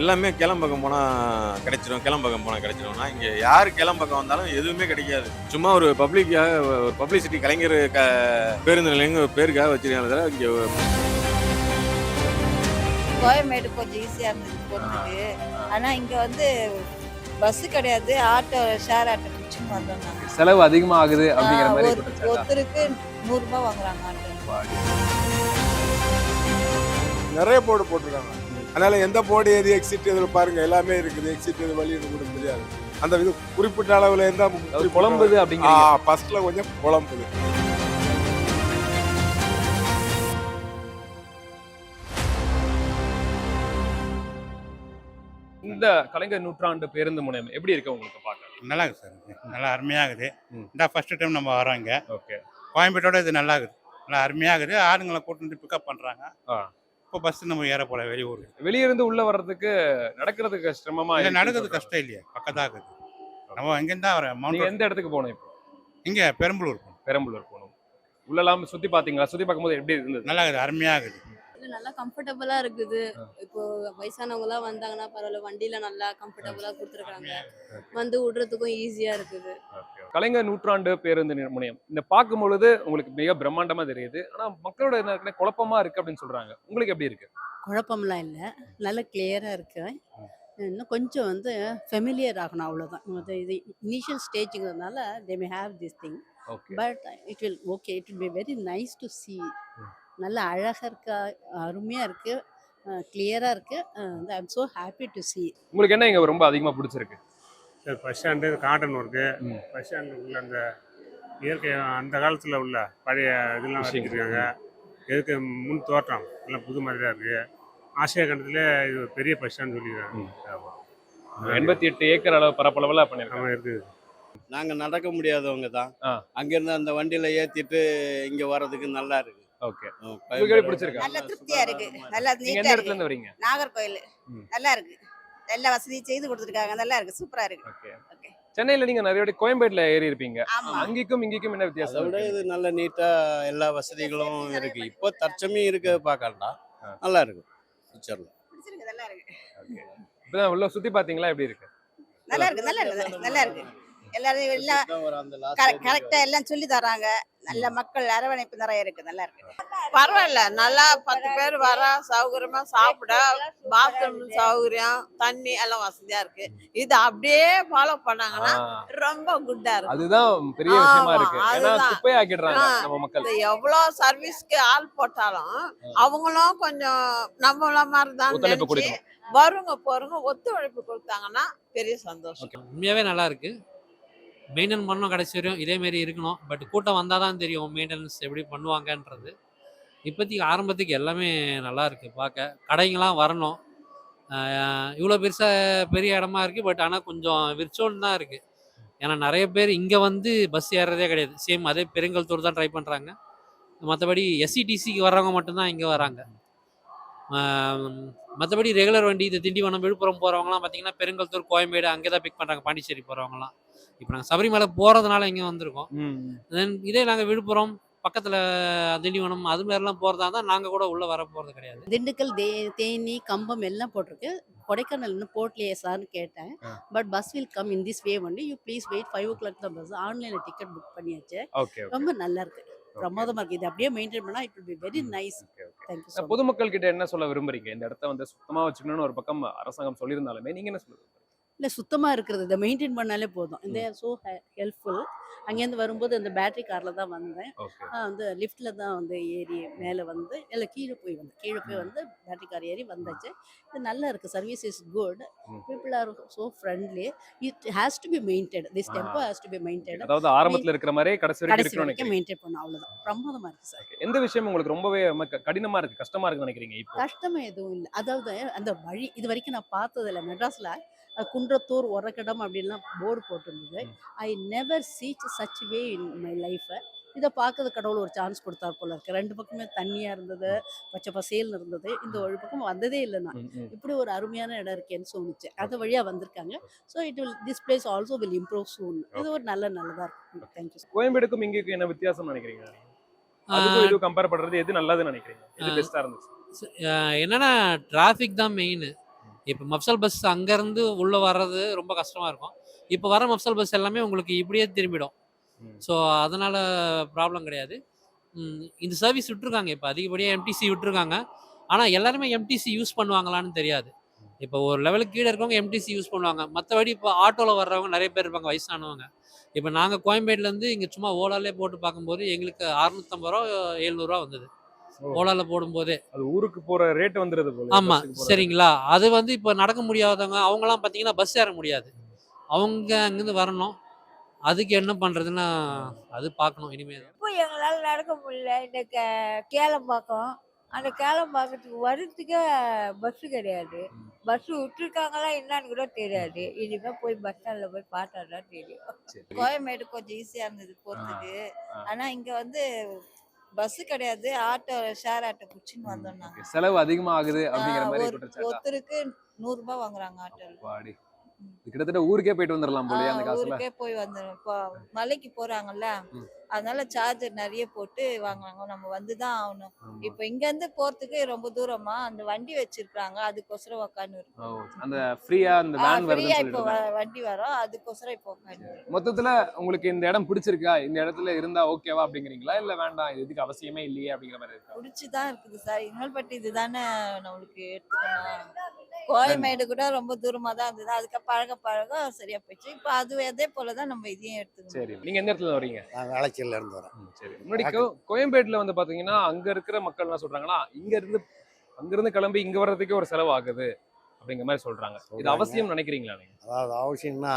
எல்லாமே கிளம்பக்கம் போனால் கிடைச்சிடும், கிளம்பக்கம் போனால் கிடைச்சிடும்னா இங்கே யார் கிளம்பக்கம் வந்தாலும் எதுவுமே கிடைக்காது. சும்மா ஒரு பப்ளிக்காக ஒரு பப்ளிசிட்டி கலைஞர் பேருந்து நிலையங்க பேருக்காக வச்சிருக்காங்க. இங்கே கோயம்பேடு கொஞ்சம் ஈஸியாக இருந்தது போகிறதுக்கு. ஆனால் இங்கே வந்து பஸ்ஸு கிடையாது, ஆட்டோ ஷேர் ஆட்டோ பிடிச்சுன்னு வந்தோம் நாங்கள். செலவு அதிகமாக ஆகுது அப்படிங்கிற மாதிரி ஒருத்தருக்கு 100 ரூபாய் வாங்குறாங்க ஆட்டோ. நிறைய போர்டு போட்டிருக்காங்க. அதனால எந்த போர்டு எது எக்ஸிட் எதில் பாருங்க எல்லாமே இருக்குது. எக்ஸிட் எது வழி கூட தெரியாது. அந்த இது குறிப்பிட்ட அளவில் இருந்தால் குழம்புது அப்படிங்கிற ஃபர்ஸ்ட்ல கொஞ்சம் குழம்புது. இந்த கலைஞர் நூற்றாண்டு பேருந்து முனையம் எப்படி இருக்கு உங்களுக்கு பார்க்க? நல்லா இருக்குது சார், நல்லா அருமையாகுது. இந்த ஃபர்ஸ்ட் டைம் நம்ம வரோம் இங்கே. ஓகே, கோயம்பேட்டோட இது நல்லா இருக்குது, நல்லா அருமையாகுது. ஆளுங்களை கூட்டு வந்து பிக்கப் பண்ணுறாங்க. இப்போ பஸ் நம்ம ஏற போல வெளியூருக்கு. வெளியிருந்து உள்ள வர்றதுக்கு நடக்கிறதுக்கு கஷ்டமா? இல்லை, நடக்கிறது கஷ்டம் இல்லையா, பக்கத்தாக இருக்குது. நம்ம இங்கேருந்து தான் வரேன். நீங்க எந்த இடத்துக்கு போகணும் இப்போ? இங்கே பெரம்பலூர் போகணும். பெரம்பலூர் போகணும். உள்ளெல்லாம் சுற்றி பார்த்தீங்களா? சுற்றி பார்க்கும்போது எப்படி இருந்தது? நல்லா இருக்குது, அருமையாகுது. நல்லா கம்ஃபர்டபுளா இருக்குது. இப்போ வயசானவங்க எல்லாம் வந்தாங்கன்னா பரவாயில்ல, வண்டியில நல்லா கம்ஃபர்டபுளா கொடுத்துருக்காங்க. வந்து விடுறதுக்கும் ஈஸியா இருக்குது. கலைஞர் நூற்றாண்டு பேருந்து முனையம் இந்த பார்க்கும் பொழுது உங்களுக்கு மிக பிரம்மாண்டமா தெரியுது. ஆனா மக்களோட என்ன இருக்குன்னா குழப்பமா இருக்கு அப்படின்னு சொல்றாங்க. உங்களுக்கு எப்படி இருக்கு? குழப்பம்லாம் இல்லை, நல்லா கிளியராக இருக்கு. இன்னும் கொஞ்சம் வந்து ஃபெமிலியர் ஆகணும், அவ்வளோதான். இது இனிஷியல் ஸ்டேஜுங்கிறதுனால they may have this thing, but it will okay, it will be very nice to see. நல்லா அழகாக இருக்கா, அருமையாக இருக்கு, கிளியராக இருக்கு. I am so happy to see. உங்களுக்கு என்ன இங்கே ரொம்ப அதிகமாக பிடிச்சிருக்கு? சார், பஸ் ஸ்டாண்டு காட்டன் ஒர்க்கு, பஸ் ஸ்டாண்டு உள்ள அந்த இயற்கை அந்த காலத்தில் உள்ள பழைய இதெல்லாம் வச்சுருக்காங்க. எதுக்கு முன் தோற்றம் எல்லாம் புது மாதிரி தான் இருக்குது. ஆசியா கண்டத்தில் இது பெரிய பஸ் ஸ்டாண்ட் சொல்லியிருக்காங்க. 88 ஏக்கர் அளவு பரப்பளவில் பண்ணியிருக்காங்க. இருக்குது. நாங்கள் நடக்க முடியாதவங்க தான். அங்கேருந்து அந்த வண்டியில் ஏற்றிட்டு இங்கே வர்றதுக்கு நல்லா இருக்கு. ஓகே, உங்களுக்கு பிடிச்சிருக்கா? நல்ல திருப்தியா இருக்கு, நல்லா நீங்க நீட்டா எந்த இடத்துல இருக்கு. இருந்து வரீங்க? நாகர்கோயில். நல்லா இருக்கு, எல்லா வசதியும் செய்து கொடுத்துருக்காங்க, நல்லா இருக்கு, சூப்பரா இருக்கு. ஓகே, சென்னையில நீங்க நிறைய வாட்டி கோயம்பேடுல ஏறி இருப்பீங்க. ஆமா. அங்கேயும் இங்கேயும் என்ன அதை வித்தியாசம்? விட இது நல்ல நீட்டா எல்லா வசதிகளும் இருக்கு. இப்போ தற்சமயம் இருக்க பார்க்கலாம், நல்லா இருக்கு. ஃபியூச்சர்ல பிடிச்சிருக்கு, நல்லா இருக்கு. ஓகே, இப்பதான் உள்ள சுத்தி பாத்தீங்களா? எப்படி இருக்கு? நல்லா இருக்கு, நல்லா இருக்கு, நல்லா இருக்கு. எல்லாரும் எல்லாம் கரெக்டா எல்லாம் சொல்லி தராங்க. நல்ல மக்கள் அரவணைப்பு நிறைய இருக்கு, நல்லா இருக்கு. பரவாயில்ல, நல்லா 10 பேர் வர சௌகரியமா சாப்பிட, பாத்ரூம் சௌகரியம், தண்ணி எல்லாம் வசதியா இருக்கு. இது அப்படியே ஃபாலோ பண்ணாங்கன்னா ரொம்ப குட்டா இருக்கு. அதுதான் பெரிய விஷயமா இருக்கு. ஏன்னா குப்பை ஆக்கிடுறாங்க நம்ம மக்கள். எவ்வளவு சர்வீஸ்க்கு ஆள் போட்டாலும் அவங்களும் கொஞ்சம் நம்மள மாதிரி தான் நினைச்சு வருங்க போறவங்க ஒத்துழைப்பு கொடுத்தாங்கன்னா பெரிய சந்தோஷம். உண்மையாவே நல்லா இருக்கு. மெயின்டைன் பண்ணணும், கடைசி வரையும் இதேமாரி இருக்கணும். பட் கூட்டம் வந்தால் தான் தெரியும் மெயின்டெனன்ஸ் எப்படி பண்ணுவாங்கன்றது. இப்போதைக்கு ஆரம்பத்துக்கு எல்லாமே நல்லா இருக்குது பார்க்க. கடைங்களாம் வரணும். இவ்வளோ பெரிய இடமா இருக்குது, பட் ஆனால் கொஞ்சம் விர்ச்சுவல் தான் இருக்குது. ஏன்னா நிறைய பேர் இங்கே வந்து பஸ் ஏறுறதே கிடையாது. சேம் அதே பெருங்கல்தூர் தான் ட்ரை பண்ணுறாங்க. மற்றபடி எஸ்சிடிசிக்கு வர்றவங்க மட்டும்தான் இங்கே வராங்க. மற்றபடி ரெகுலர் வண்டி இது திண்டிவனம் விழுப்புரம் போகிறவங்களாம் பார்த்தீங்கன்னா பெருங்கல்தூர் கோயம்பேடு அங்கே தான் பிக் பண்ணுறாங்க. பாண்டிச்சேரி போகிறவங்களாம் இப்போ நாங்கள் சபரிமலை போகிறதுனால இங்கே வந்திருக்கோம். தென் இதே நாங்கள் விழுப்புரம் பக்கத்தில் திண்டிவனம் அது மாதிரிலாம் போகிறதா தான் நாங்கள் கூட உள்ளே வர போகிறது கிடையாது. திண்டுக்கல், தேனி, கம்பம் எல்லாம் போட்டிருக்கு. கொடைக்கானல் இன்னும் போட்லையே சார்னு கேட்டேன். But bus will come in this way only. You please wait 5 o'clock தான் பஸ். ஆன்லைனில் டிக்கெட் புக் பண்ணியாச்சு. ரொம்ப நல்லா இருக்கு, பிரமாதமா இருக்கு. இது அப்படியே மெயின்டைன் பண்ணா it will be very nice. Thank you so much. பொதுமக்கள் கிட்ட என்ன சொல்ல விரும்புறீங்க? இந்த இடத்த வந்து சுத்தமா வச்சுக்கணும்னு ஒரு பக்கம் அரசாங்கம் சொல்லியிருந்தாலுமே நீங்க என்ன சொல்லுங்க? இல்லை, சுத்தமாக இருக்கிறது இதை மெயின்டைன் பண்ணாலே போதும். இந்த ஸோ ஹெல்ப்ஃபுல். அங்கேருந்து வரும்போது அந்த பேட்டரி காரில் தான் வந்தேன். வந்து லிஃப்ட்டில் தான் வந்து ஏறி மேலே வந்து இல்லை கீழே போய் வந்து பேட்டரி கார் ஏறி வந்தாச்சு. இது நல்லா இருக்குது, service is good, people are so friendly. It has to be maintain, this tempo has to be maintain. அதாவது ஆரம்பத்தில் இருக்கிற மாதிரி கடைசி வரைக்கும் மெயின்டைன் பண்ணணும், அவ்வளோதான். பிரமாதமாக இருக்குது சார். எந்த விஷயம் உங்களுக்கு ரொம்பவே கடினமா இருக்கு, கஷ்டமா இருக்குன்னு நினைக்கிறீங்க? இப்போ கஷ்டமே எதுவும் இல்லை. அதாவது அந்த வழி இது வரைக்கும் நான் பார்த்ததில்லை. மெட்ராஸில் குன்றத்தூர், ஒரக்கடம் அப்படின்லாம் போர்டு போட்டிருந்தது. I never siege such way in my life. இதை பார்க்கறது கடவுள் ஒரு சான்ஸ் கொடுத்தார் போல இருக்கு. 2 பக்கமே தண்ணியாக இருந்தது, பச்சை பசேல்னு இருந்தது. இந்த ஒரு பக்கம் வந்ததே இல்லை நான். இப்படி ஒரு அருமையான இடம் இருக்கேன்னு தோணுச்சு. அது வழியாக வந்திருக்காங்க. So it will this place also will improve soon. இது ஒரு நல்லதாக இருக்கும். தேங்க்யூ. கோயம்பேடுக்கும் இங்கேயும் என்ன வித்தியாசம் நினைக்கிறீங்க? அதுக்கும் இது கம்பேர் பண்ணுறது எது நல்லதுன்னு நினைக்கிறீங்க? எது பெஸ்ட்டாக இருந்துச்சு? என்னன்னா டிராஃபிக் தான் மெயின். இப்போ மஃப்சல் பஸ் அங்கேருந்து உள்ளே வர்றது ரொம்ப கஷ்டமாக இருக்கும். இப்போ வர மஃப்சல் பஸ் எல்லாமே உங்களுக்கு இப்படியே திரும்பிடும். ஸோ அதனால் ப்ராப்ளம் கிடையாது. இந்த சர்வீஸ் விட்டுருக்காங்க, இப்போ அதிகப்படியாக எம்டிசி விட்டுருக்காங்க. ஆனால் எல்லாருமே எம்டிசி யூஸ் பண்ணுவாங்களான்னு தெரியாது. இப்போ ஒரு லெவலுக்கு கீழே இருக்கவங்க எம்டிசி யூஸ் பண்ணுவாங்க. மற்றபடி இப்போ ஆட்டோவில் வர்றவங்க நிறைய பேர் இருப்பாங்க, வயசானவங்க. இப்போ நாங்கள் கோயம்பேட்லேருந்து இங்கே சும்மா ஓலாலே போட்டு பார்க்கும்போது எங்களுக்கு 650 ரூபா 700 ரூபா வந்தது ஓலால போடும்போதே. அது ஊருக்கு போற ரேட் வந்துருது போல. ஆமா, சரிங்களா. அது வந்து இப்போ நடக்க முடியாதவங்க அவங்கலாம் பார்த்தீங்கன்னா பஸ் ஏற முடியாது. அவங்க அங்கேருந்து வரணும். அதுக்கு என்ன பண்றதுன்னா அது பார்க்கணும் இனிமேல். இப்போ எங்களால் நடக்க முடியல. இந்த கேளம்பாக்கம், அந்த கேளம்பாக்கத்துக்கு வர்றதுக்கே பஸ்ஸு கிடையாது. பஸ்ஸு விட்டுருக்காங்களா என்னன்னு கூட தெரியாது. இனிமேல் போய் பஸ் ஸ்டாண்டில் போய் பார்த்தா தான் தெரியும். கோயம்பேடு கொஞ்சம் ஈஸியாக இருந்தது போகிறதுக்கு. ஆனால் இங்கே வந்து பஸ்ஸு கிடையாது, ஆட்டோ ஷேர் ஆட்டோ பிடிச்சின்னு வந்தோம் நாங்கள். செலவு அதிகமா ஆகுது அப்படிங்கிற மாதிரி ஒருத்தருக்கு 100 ரூபாய் வாங்குறாங்க ஆட்டோவில். பாடி கிட்டத்தட்ட ஊருக்கே போயிட்டு வந்துடலாம் போலயே அந்த காசுல. ஊருக்கே போய் வந்துடும். இப்போ மலைக்கு போறாங்கல்ல, அதனால சார்ஜ் நிறைய போட்டு வாங்குறாங்க. நம்ம வந்துதான் ஆகணும். இப்போ இங்க இருந்து போறதுக்கு ரொம்ப தூரமா அந்த வண்டி வச்சிருக்காங்க, அதுக்கோசரம் உட்காந்து இருக்கோம். அந்த ஃப்ரீயா அந்த வேன் ஃப்ரீயா வருதுன்னு இப்போ சொல்லிட்டு. வண்டி வரும், அதுக்கோசரம் இப்போ உட்காந்து. மொத்தத்துல உங்களுக்கு இந்த இடம் பிடிச்சிருக்கா, இந்த இடத்துல இருந்தா ஓகேவா அப்படிங்கிறீங்களா, இல்ல வேண்டாம் இது இதுக்கு அவசியமே இல்லையே அப்படிங்கிற மாதிரி இருக்கா? பிடிச்சுதான் இருக்குது சார். இனிமேல்பட்டு இதுதானே நம்மளுக்கு எடுத்துக்கணும். கோயம்பேடு கூட ரொம்ப தூரமா தான் இருந்தது, அதுக்கு பழக பழக சரியா போயிடுச்சு. இப்போ அது அதே போலதான் நம்ம இதையும் எடுத்துக்கணும். சரி, நீங்க எந்த இடத்துல வரீங்க? நான் வேளச்சேரியில இருந்து வரேன். சரி, முன்னாடி கோயம்பேடுல வந்து பாத்தீங்கன்னா அங்க இருக்கிற மக்கள் என்ன சொல்றாங்கன்னா, அங்கிருந்து கிளம்பி இங்க வர்றதுக்கே ஒரு செலவு ஆகுது அப்படிங்கிற மாதிரி சொல்றாங்க. இது அவசியம் நினைக்கிறீங்களா நீங்க? அதாவது அவசியம்னா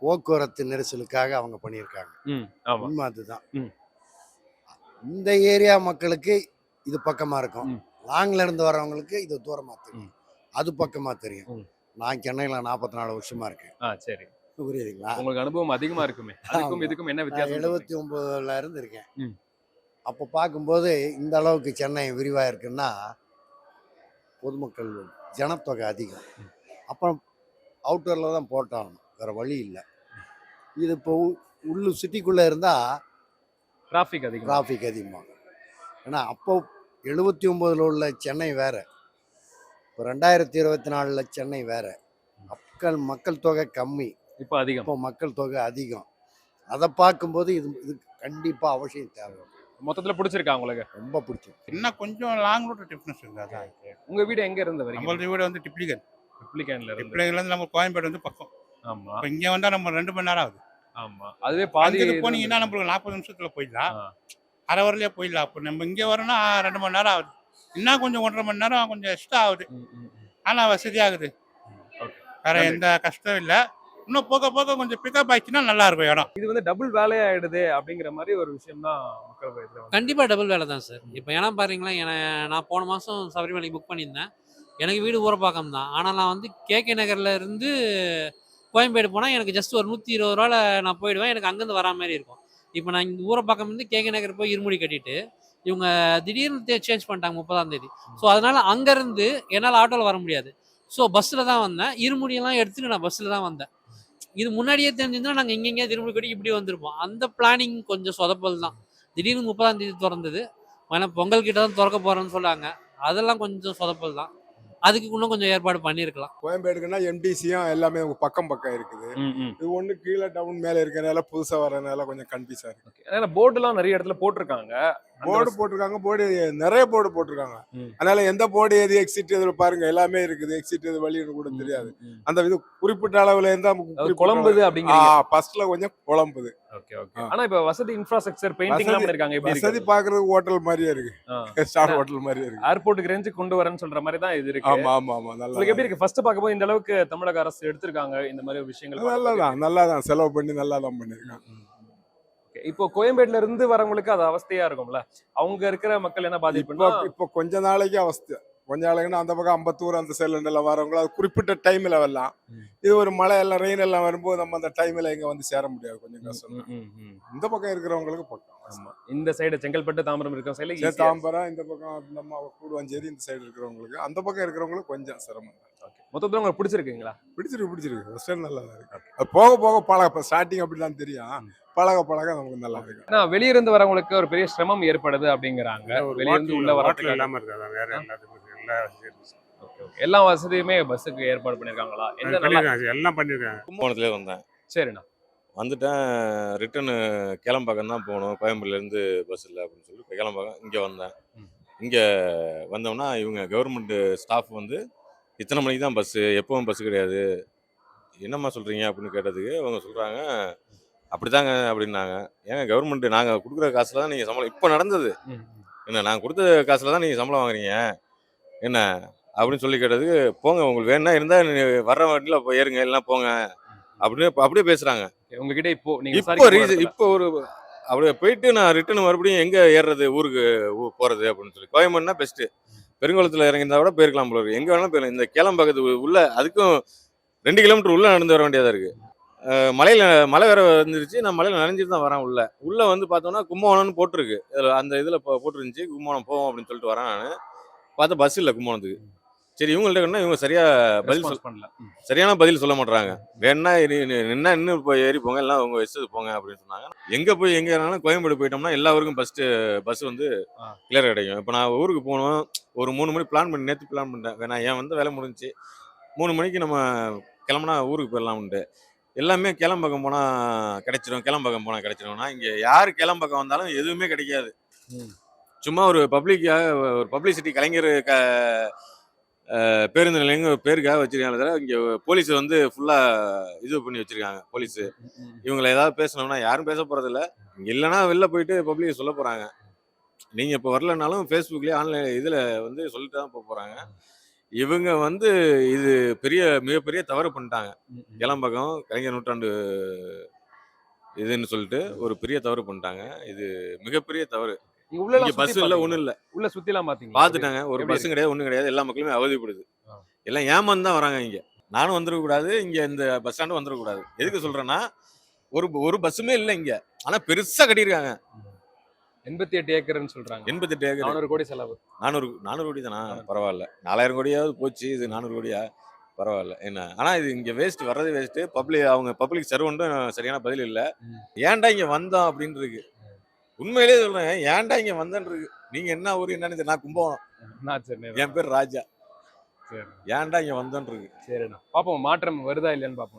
போக்குவரத்து நெரிசலுக்காக அவங்க பண்ணியிருக்காங்க. ஆமா, உண்மை அதுதான். ம். இந்த ஏரியா மக்களுக்கு இது பக்கமா இருக்கும், லாங்ல இருந்து வரவங்களுக்கு இது தூரமா தெரியும், அது பக்கமா தெரியும். நான் சென்னையில 44 வருஷமா இருக்கேன். சரி, புரியுதுங்களா? உங்களுக்கு அனுபவம் அதிகமா இருக்குமே. அதுக்கும் இதுக்கும் என்ன வித்தியாசம்? 79ல இருந்து இருக்கேன். அப்போ பார்க்கும்போது இந்த அளவுக்கு சென்னை விரிவா இருக்குன்னா பொதுமக்கள் ஜனத்தொகை அதிகம். அப்புறம் அவுட்டரில் தான் போட்டாகணும், வேற வழி இல்லை. இது இப்போ உள்ளு சிட்டிக்குள்ளே இருந்தால் டிராஃபிக் அதிகமாகும். ஏன்னா அப்போ 79ல் உள்ள சென்னை வேற, இப்போ 2024 சென்னை வேற. மக்கள் தொகை கம்மி, இப்போ மக்கள் தொகை அதிகம். அதை பார்க்கும்போது இது கண்டிப்பாக அவசியம் தேவை. மொத்தத்துல பிடிச்சிருக்கா உங்களுக்கு? ரொம்ப பிடிச்சிருக்கு. இன்னும் கொஞ்சம் லாங் ரூட் டிஃபரன்ஸ் இருக்குது. அதான் உங்க வீடு எங்க இருந்து வரீங்க? நம்மளோட வீடு வந்து டிப்ளிகேன்ல இருந்து நம்ம கோயம்பேடு வந்து பக்கம். ஆமா, இப்போ இங்கே வந்தால் நம்ம 2 மணி நேரம் ஆகுது. ஆமா, அதுவே பாதி போனீங்கன்னா நம்மளுக்கு 40 நிமிஷத்துல போயிடலாம், அரை வரலையே போயிடலாம். அப்போ நம்ம இங்கே வரோம்னா 2 மணி நேரம் ஆகுது. இன்னும் கொஞ்சம் 1.5 மணி நேரம் கொஞ்சம் எக்ஸ்ட்ரா ஆகுது. ஆனால் வசதியாகுது, வேற எந்த கஷ்டம் இல்லை. இன்னும் போக போக கொஞ்சம் பிக்கப் ஆயிடுச்சுன்னா நல்லா இருக்கும் இடம். இது வந்து டபுள் வேலையா ஆயிடுது அப்படிங்கிற மாதிரி ஒரு விஷயம் தான் மக்கள். கண்டிப்பா டபுள் வேலை தான் சார். இப்போ ஏன்னா பாருங்களேன், நான் போன மாதம் சபரிமலைக்கு புக் பண்ணியிருந்தேன். எனக்கு வீடு ஊரப்பாக்கம் தான். ஆனால் நான் வந்து கேகே நகர்ல இருந்து கோயம்பேடு போனால் எனக்கு ஜஸ்ட் ஒரு 120 ரூபால நான் போயிடுவேன். எனக்கு அங்கேருந்து வரா மாதிரி இருக்கும். இப்போ நான் இங்கே ஊரப்பாக்கம் இருந்து கேகே நகர் போய் இருமுடி கட்டிட்டு இவங்க திடீர்னு சேஞ்ச் பண்ணிட்டாங்க 30ஆம் தேதி. ஸோ அதனால அங்கேருந்து என்னால் ஆட்டோவில் வர முடியாது. ஸோ பஸ்ஸில் தான் வந்தேன். இருமுடியெல்லாம் எடுத்துட்டு நான் பஸ்ஸில் தான் வந்தேன். இது முன்னாடியே தெரிஞ்சிருந்தா நாங்கள் எங்கெங்கே திரும்பி கட்டி இப்படி வந்திருப்போம். அந்த பிளானிங் கொஞ்சம் சொதப்பல் தான். திடீர்னு 30ஆம் தேதி திறந்தது, ஏன்னா பொங்கல் கிட்ட தான் திறக்க போகிறோன்னு சொன்னாங்க. அதெல்லாம் கொஞ்சம் சொதப்பல் தான். அதுக்கு இன்னும் கொஞ்சம் ஏற்பாடு பண்ணியிருக்கலாம். கோயம்பேடுக்குன்னா எம்டிசியும் எல்லாமே பக்கம் இருக்குது. இது ஒன்று கீழே டவுன் மேலே இருக்கிறனால புதுசாக வரனால கொஞ்சம் கன்ஃபியூஸாக இருக்கு. ஏன்னா போர்டுலாம் நிறைய இடத்துல போட்டிருக்காங்க. போர்டு நிறைய போர்டு போட்டிருக்காங்க. அதனால எந்த போர்டு எது எக்ஸிட் எது பாருங்க எல்லாமே இருக்குது. எக்ஸிட் எது வழின்னு கூட தெரியாது. அந்த இது குறிப்பிட்ட அளவுல இருந்தா குழம்புது அப்படிங்கிறீங்க. ஃபர்ஸ்ட்ல கொஞ்சம் குழம்புது. Okay okay. ஆனா இப்ப வசதி இன்ஃப்ராஸ்ட்ரக்சர் பெயிண்டிங்லாம் பண்ணிருக்காங்க. எப்படி இருக்கு? வசதி பாக்குறதுக்கு ஹோட்டல் மாதிரியே இருக்கு. ஸ்டார் ஹோட்டல் மாதிரியே இருக்கு. ஏர்போர்ட்டுக்கு ரேஞ்ச் கொண்டு வரேன்னு சொல்ற மாதிரி தான் இது இருக்கு. ஆமா ஆமா ஆமா. நல்லா. உங்களுக்கு எப்படி இருக்கு? ஃபர்ஸ்ட் பாக்கும்போது இந்த அளவுக்கு தமிழக அரசு எடுத்திருக்காங்க இந்த மாதிரி விஷயங்கள். நல்லா தான் செலவு பண்ணி நல்லா தான் பண்ணிருக்காங்க. இப்போ கோயம்பேடுல இருந்து வரவங்களுக்கு அது அவஸ்தையா இருக்கும்ல. அவங்க இருக்கிற மக்கள் என்ன பாதிப்புன்னா இப்போ கொஞ்ச நாளைக்கு அவஸ்தை. கொஞ்ச நாளைக்குன்னா அந்த பக்கம் அம்பத்தூர் அந்த சைட்ல வரவங்க அது குறிப்பிட்ட டைம்ல வரலாம். இது ஒரு மழை எல்லாம் ரெயின் எல்லாம் வரும்போது நம்ம அந்த டைம்ல இங்க வந்து சேர முடியாது, கொஞ்சம் கஷ்டம். இந்த பக்கம் இருக்கிறவங்களுக்கு பக்கம். ஆமா, இந்த சைடு செங்கல்பட்டு தாம்பரம் இருக்கிற சைடுல தாம்பரம், இந்த பக்கம் நம்ம கூடுவாஞ்சேரி இந்த சைடு இருக்கிறவங்களுக்கு, அந்த பக்கம் இருக்கிறவங்களுக்கு கொஞ்சம் சிரமம். மொத்தத்துல உங்களுக்கு பிடிச்சிருக்குங்களா? பிடிச்சிருக்கு. வெஸ்டர்ன் நல்லா இருக்கு. போக போக பழக ஸ்டார்டிங் அப்படிலாம் தெரியும், பழக நமக்கு நல்லா இருக்கு. ஏன்னா வெளியிருந்து வரவங்களுக்கு ஒரு பெரிய சிரமம் ஏற்படுது அப்படிங்கிறாங்க. வெளியிருந்து உள்ள வரதுக்கு இல்லாம இருக்காது வேற எல்லாத்துக்கும் எல்லா எல்லா வசதியுமே பஸ்ஸுக்கு ஏற்பாடு பண்ணிருக்காங்களா? எந்த நல்லா பண்ணியிருக்காங்க, எல்லாம் பண்ணியிருக்காங்க. கும்பகோணத்துலேயே வந்தேன். சரிண்ணா. வந்துட்டேன். ரிட்டர்னு கேளம்பாக்கம் தான் போகணும். கோயம்புலேருந்து பஸ் இல்லை அப்படின்னு சொல்லி இப்போ கேளம்பாக்கம் இங்கே வந்தேன். இங்கே வந்தோம்னா இவங்க கவர்மெண்ட் ஸ்டாஃப் வந்து இத்தனை மணிக்கு தான் பஸ்ஸு, எப்பவும் பஸ்ஸு கிடையாது, என்னம்மா சொல்கிறீங்க அப்படின்னு கேட்டதுக்கு அவங்க சொல்கிறாங்க அப்படிதாங்க அப்படின்னாங்க. ஏங்க கவர்மெண்ட் நாங்கள் கொடுக்குற காசில் தான் நீங்கள் சம்பளம் இப்போ நடந்தது என்ன, நாங்கள் கொடுத்த காசில் தான் நீங்கள் சம்பளம் வாங்குறீங்க என்ன அப்படின்னு சொல்லி கேட்டதுக்கு, போங்க உங்களுக்கு வேணா இருந்தால் வர்ற வண்டியில் போய் ஏறுங்க, இல்லைன்னா போங்க அப்படின்னு அப்படியே பேசுகிறாங்க. உங்ககிட்ட இப்போ நீங்க இப்போ ஒரு அப்படியே போயிட்டு நான் ரிட்டர்ன் மறுபடியும் எங்கே ஏறுறது, ஊருக்கு போகிறது அப்படின்னு சொல்லி கோயம்புன்னா பெஸ்ட்டு. பெருங்குளத்தில் இறங்கியிருந்தா கூட போயிருக்கலாம் போல இருக்கு. எங்கே வேணாலும் போயிடலாம். இந்த கேளம்பாக்கத்து உள்ள அதுக்கும் 2 கிலோமீட்டர் உள்ளே நடந்து வர வேண்டியதாக இருக்குது. மழை வேற வந்துருச்சு. நான் மலையில் நனைஞ்சிட்டு தான் வரேன். உள்ளே வந்து பார்த்தோன்னா கும்பகோணம்னு போட்டிருக்கு. அந்த இதில் போட்டிருந்துச்சு கும்பகோணம் போவோம் அப்படின்னு சொல்லிட்டு வரேன். நான் பார்த்தா பஸ் இல்லை கும்பகோணத்துக்கு. சரி இவங்கள்ட்ட கேட்டால் இவங்க சரியான பதில் சொல்ல மாட்றாங்க. வேணா நின்னா இன்னும் போய் ஏறி போங்க, எல்லாம் உங்க இஷ்டத்துக்கு போங்க அப்படின்னு சொன்னாங்க. எங்கே போய் எங்கே ஏறினாலும் கோயம்பேடு போயிட்டோம்னா எல்லா ஊருக்கும் ஃபஸ்ட்டு பஸ் வந்து கிளியர் கிடைக்கும். இப்போ நான் ஊருக்கு போகணும், ஒரு 3 மணி பிளான் பண்ணி நேற்று பிளான் பண்ணிட்டேன். வேணா ஏன் வந்து வேலை முடிஞ்சிச்சு, 3 மணிக்கு நம்ம கிளம்புனா ஊருக்கு போயிடலாம்ட்டு. எல்லாமே கேளம்பாக்கம் போனால் கிடைச்சிரும். நான் இங்கே யார் கேளம்பாக்கம் வந்தாலும் எதுவுமே கிடைக்காது. சும்மா ஒரு பப்ளிசிட்டி கலைஞர் பேருந்து நிலையம் பேருக்காக வச்சிருக்காங்க. தவிர இங்கே போலீஸ் வந்து ஃபுல்லாக இது பண்ணி வச்சிருக்காங்க. போலீஸு இவங்களை ஏதாவது பேசணும்னா யாரும் பேச போகிறதில்ல. இங்கே இல்லைன்னா வெளில போயிட்டு பப்ளிக் சொல்ல போகிறாங்க. நீங்கள் இப்போ வரலனாலும் ஃபேஸ்புக்லேயே ஆன்லைன் இதில் வந்து சொல்லிட்டு தான் போகிறாங்க. இவங்க வந்து இது மிகப்பெரிய தவறு பண்ணிட்டாங்க. கேளம்பாக்கம் கலைஞர் நூற்றாண்டு இதுன்னு சொல்லிட்டு ஒரு பெரிய தவறு பண்ணிட்டாங்க. இது மிகப்பெரிய தவறு. இங்க பஸ் இல்லை, ஒன்றும் இல்லை. உள்ள சுத்திலாம் பார்த்துட்டாங்க. ஒரு பஸ்ஸும் கிடையாது, ஒன்றும் கிடையாது. எல்லா மக்களுமே அவதிப்படுது. எல்லாம் ஏமாந்து தான் வராங்க. இங்கே நானும் வந்துடக்கூடாது, இங்கே இந்த பஸ் ஸ்டாண்டு வந்துடக்கூடாது. எதுக்கு சொல்கிறேன்னா ஒரு பஸ்ஸுமே இல்லை இங்கே. ஆனால் பெருசாக கட்டியிருக்காங்க. 88 ஏக்கர்னு சொல்றாங்க. 88 ஏக்கர், 400 கோடி செலவு. 400 கோடி தானா? பரவாயில்ல. 4000 கோடியாவது போச்சு. இது 400 கோடியா? பரவாயில்ல. என்ன ஆனால் இது இங்கே வேஸ்ட், வர்றது வேஸ்ட்டு. அவங்க பப்ளிக் சர்வெண்ட்டும் சரியான பதில் இல்லை. ஏன்டா இங்கே வந்தோம் அப்படின்னு இருக்கு. உண்மையிலேயே சொல்றேன், ஏன்டா இங்கே வந்தேன்னு இருக்கு. நீங்கள் என்ன ஊர் என்னன்னு நான் கும்பகோணம், என் பேர் ராஜா. ஏன்டா இங்கே வந்தோன்னு இருக்கு. சரிண்ணா, பார்ப்போம் மாற்றம் வருதா இல்லையான்னு பார்ப்போம்.